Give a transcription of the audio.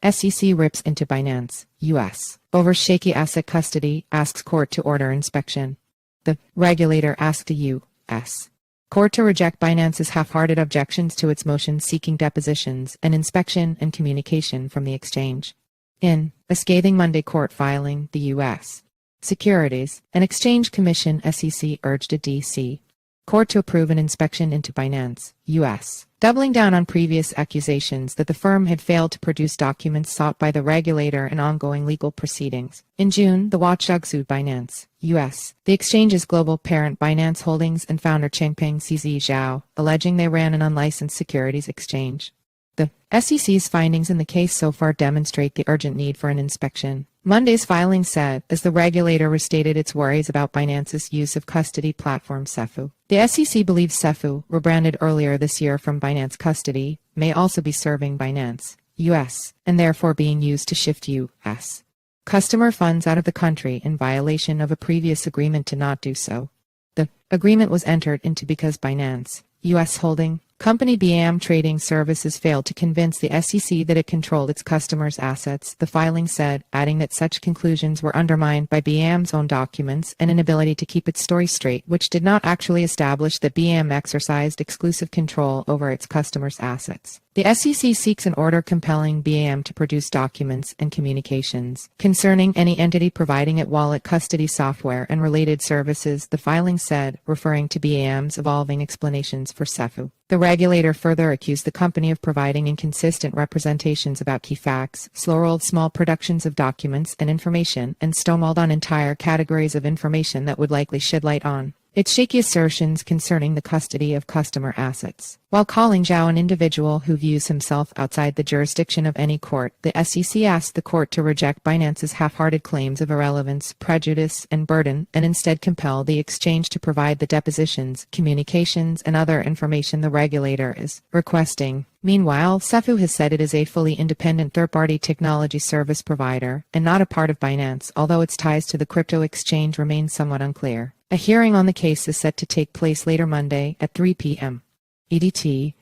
SEC rips into Binance, U.S. over Shaky asset custody, asks court to order inspection. The regulator asked the U.S. court to reject Binance's half-hearted objections to its motion seeking depositions and inspection and communication from the exchange. In a scathing Monday court filing, the U.S. Securities and Exchange Commission (SEC) urged a D.C. court to approve an inspection into Binance, U.S., doubling down on previous accusations that the firm had failed to produce documents sought by the regulator in ongoing legal proceedings. In June, the watchdog sued Binance, U.S., the exchange's global parent Binance Holdings and founder Changpeng CZ Zhao, alleging they ran an unlicensed securities exchange. The SEC's findings in the case so far demonstrate the urgent need for an inspection. Monday's filing said, as the regulator restated its worries about Binance's use of custody platform Ceffu. The SEC believes Ceffu, rebranded earlier this year from Binance Custody, may also be serving Binance, U.S., and therefore being used to shift U.S. customer funds out of the country in violation of a previous agreement to not do so. The agreement was entered into because Binance, U.S. holding company BAM Trading Services failed to convince the SEC that it controlled its customers' assets, the filing said, adding that such conclusions were undermined by BAM's own documents and inability to keep its story straight, which did not actually establish that BAM exercised exclusive control over its customers' assets. The SEC seeks an order compelling BAM to produce documents and communications concerning any entity providing it wallet custody software and related services, the filing said, referring to BAM's evolving explanations for Ceffu. The regulator further accused the company of providing inconsistent representations about key facts, slow-rolled small productions of documents and information, and stonewalled on entire categories of information that would likely shed light on its shaky assertions concerning the custody of customer assets. While calling Zhao an individual who views himself outside the jurisdiction of any court, the SEC asked the court to reject Binance's half-hearted claims of irrelevance, prejudice, and burden, and instead compel the exchange to provide the depositions, communications, and other information the regulator is requesting. Meanwhile, Ceffu has said it is a fully independent third-party technology service provider and not a part of Binance, although its ties to the crypto exchange remain somewhat unclear. A hearing on the case is set to take place later Monday at 3 p.m. EDT.